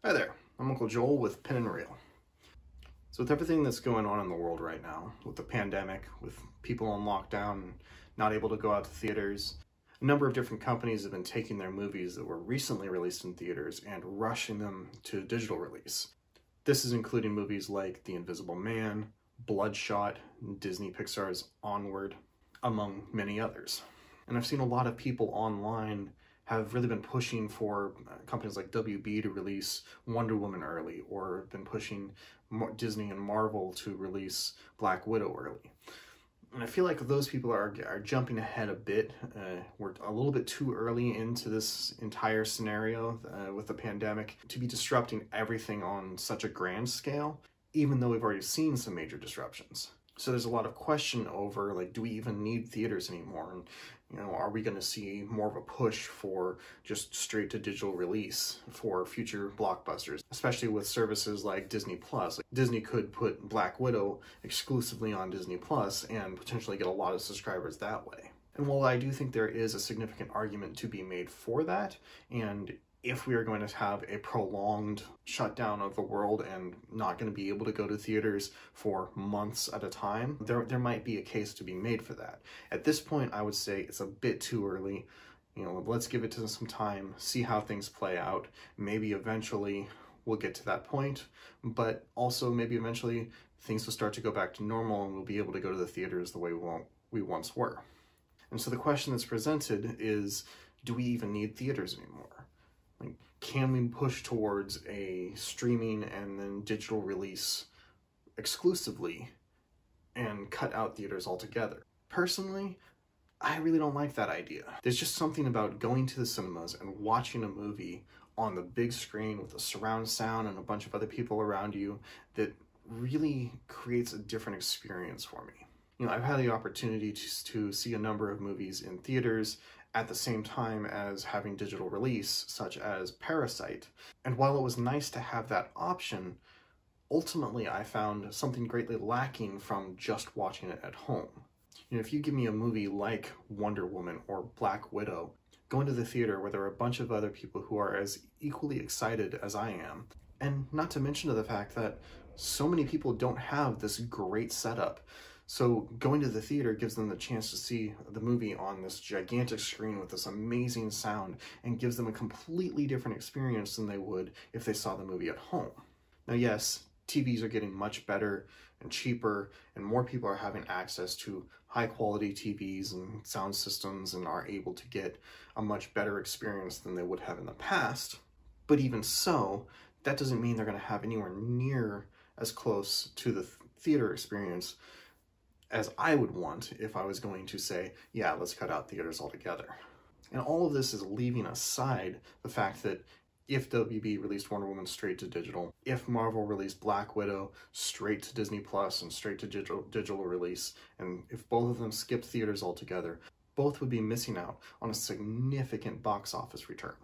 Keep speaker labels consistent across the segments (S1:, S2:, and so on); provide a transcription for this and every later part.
S1: Hi there, I'm Uncle Joel with Pin and Reel. So with everything that's going on in the world right now, with the pandemic, with people on lockdown, not able to go out to theaters, a number of different companies have been taking their movies that were recently released in theaters and rushing them to digital release. This is including movies like The Invisible Man, Bloodshot, Disney Pixar's Onward, among many others. And I've seen a lot of people online have really been pushing for companies like WB to release Wonder Woman early, or been pushing Disney and Marvel to release Black Widow early. And I feel like those people are jumping ahead a bit. We're a little bit too early into this entire scenario with the pandemic to be disrupting everything on such a grand scale, even though we've already seen some major disruptions. So there's a lot of question over, like, do we even need theaters anymore? And, you know, are we going to see more of a push for just straight to digital release for future blockbusters, especially with services like Disney Plus? Like, Disney could put Black Widow exclusively on Disney Plus and potentially get a lot of subscribers that way. And while I do think there is a significant argument to be made for that, and if we are going to have a prolonged shutdown of the world and not going to be able to go to theaters for months at a time, there might be a case to be made for that. At this point, I would say it's a bit too early. You know, let's give it to some time, see how things play out. Maybe eventually we'll get to that point, but also maybe eventually things will start to go back to normal and we'll be able to go to the theaters the way we once were. And so the question that's presented is, do we even need theaters anymore? Like, can we push towards a streaming and then digital release exclusively and cut out theaters altogether? Personally, I really don't like that idea. There's just something about going to the cinemas and watching a movie on the big screen with a surround sound and a bunch of other people around you that really creates a different experience for me. You know, I've had the opportunity to see a number of movies in theaters at the same time as having digital release, such as Parasite. And while it was nice to have that option, ultimately I found something greatly lacking from just watching it at home. You know, if you give me a movie like Wonder Woman or Black Widow, going to the theater where there are a bunch of other people who are as equally excited as I am, and not to mention the fact that so many people don't have this great setup. So going to the theater gives them the chance to see the movie on this gigantic screen with this amazing sound and gives them a completely different experience than they would if they saw the movie at home. Now, yes, TVs are getting much better and cheaper, and more people are having access to high quality TVs and sound systems and are able to get a much better experience than they would have in the past. But even so, that doesn't mean they're going to have anywhere near as close to the theater experience as I would want if I was going to say, yeah, let's cut out theaters altogether. And all of this is leaving aside the fact that if WB released Wonder Woman straight to digital, if Marvel released Black Widow straight to Disney Plus and straight to digital release, and if both of them skipped theaters altogether, both would be missing out on a significant box office return.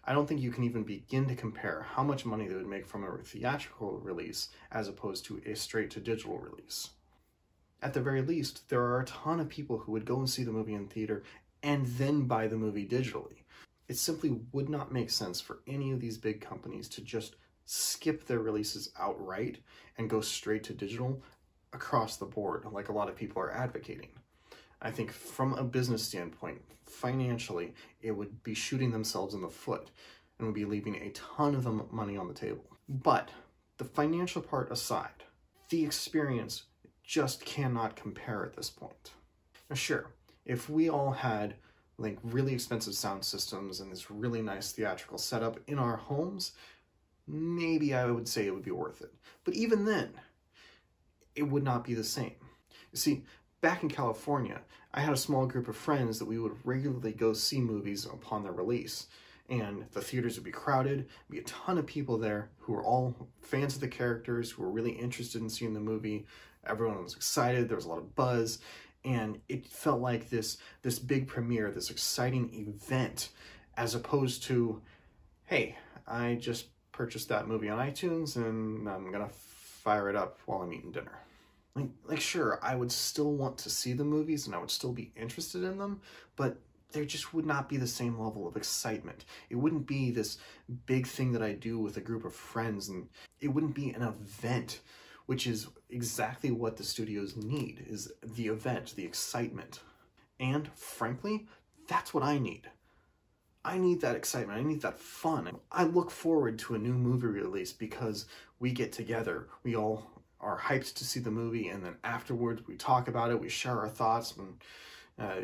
S1: I don't think you can even begin to compare how much money they would make from a theatrical release as opposed to a straight to digital release. At the very least, there are a ton of people who would go and see the movie in theater and then buy the movie digitally. It simply would not make sense for any of these big companies to just skip their releases outright and go straight to digital across the board, like a lot of people are advocating. I think from a business standpoint, financially, it would be shooting themselves in the foot and would be leaving a ton of money on the table. But the financial part aside, the experience just cannot compare at this point. Now sure, if we all had like really expensive sound systems and this really nice theatrical setup in our homes, maybe I would say it would be worth it. But even then, it would not be the same. You see, back in California, I had a small group of friends that we would regularly go see movies upon their release. And the theaters would be crowded, be a ton of people there who were all fans of the characters, who were really interested in seeing the movie. Everyone was excited, there was a lot of buzz, and it felt like this big premiere, this exciting event, as opposed to, hey, I just purchased that movie on iTunes and I'm gonna fire it up while I'm eating dinner. Like sure, I would still want to see the movies and I would still be interested in them, but there just would not be the same level of excitement. It wouldn't be this big thing that I do with a group of friends, and it wouldn't be an event, which is exactly what the studios need, is the event, the excitement. And frankly, that's what I need. I need that excitement. I need that fun. I look forward to a new movie release because we get together. We all are hyped to see the movie, and then afterwards we talk about it, we share our thoughts, and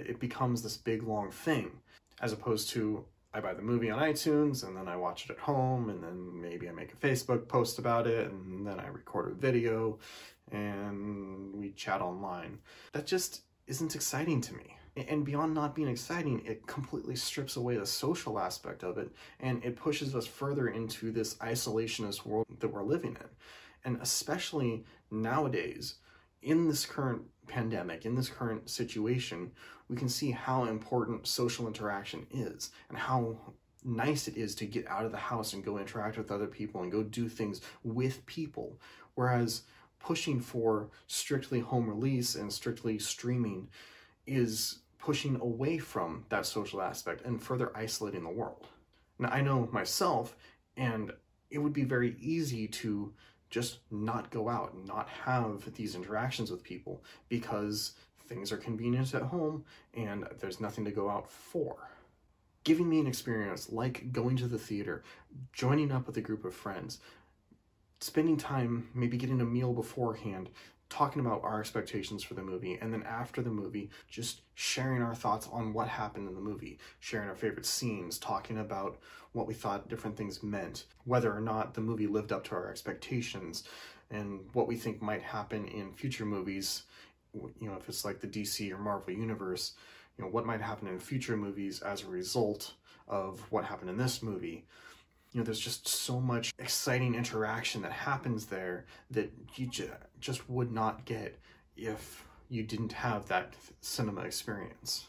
S1: it becomes this big long thing, as opposed to I buy the movie on iTunes and then I watch it at home, and then maybe I make a Facebook post about it, and then I record a video and we chat online. That just isn't exciting to me. And beyond not being exciting, it completely strips away the social aspect of it, and it pushes us further into this isolationist world that we're living in. And especially nowadays, in this current pandemic, in this current situation, we can see how important social interaction is and how nice it is to get out of the house and go interact with other people and go do things with people. Whereas pushing for strictly home release and strictly streaming is pushing away from that social aspect and further isolating the world. Now, I know myself, and it would be very easy to just not go out and not have these interactions with people because things are convenient at home and there's nothing to go out for. Giving me an experience like going to the theater, joining up with a group of friends, spending time, maybe getting a meal beforehand, talking about our expectations for the movie, and then after the movie, just sharing our thoughts on what happened in the movie, sharing our favorite scenes, talking about what we thought different things meant, whether or not the movie lived up to our expectations, and what we think might happen in future movies, you know, if it's like the DC or Marvel universe, you know, what might happen in future movies as a result of what happened in this movie. You know, there's just so much exciting interaction that happens there that you just would not get if you didn't have that cinema experience.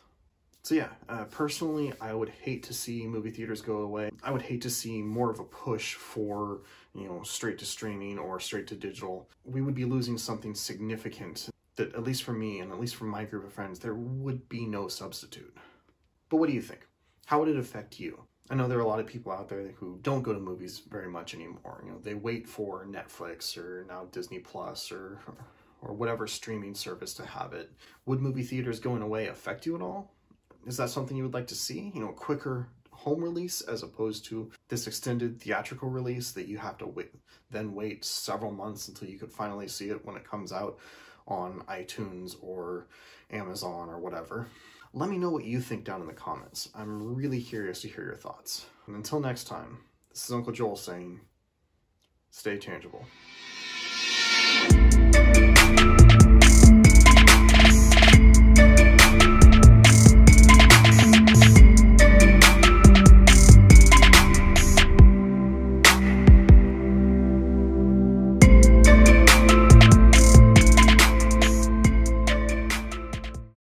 S1: So yeah, personally, I would hate to see movie theaters go away. I would hate to see more of a push for, you know, straight to streaming or straight to digital. We would be losing something significant that, at least for me and at least for my group of friends, there would be no substitute. But what do you think? How would it affect you? I know there are a lot of people out there who don't go to movies very much anymore. You know, they wait for Netflix or now Disney Plus or whatever streaming service to have it. Would movie theaters going away affect you at all? Is that something you would like to see? You know, a quicker home release as opposed to this extended theatrical release that you have to wait several months until you could finally see it when it comes out on iTunes or Amazon or whatever. Let me know what you think down in the comments. I'm really curious to hear your thoughts. And until next time, this is Uncle Joel saying, stay tangible.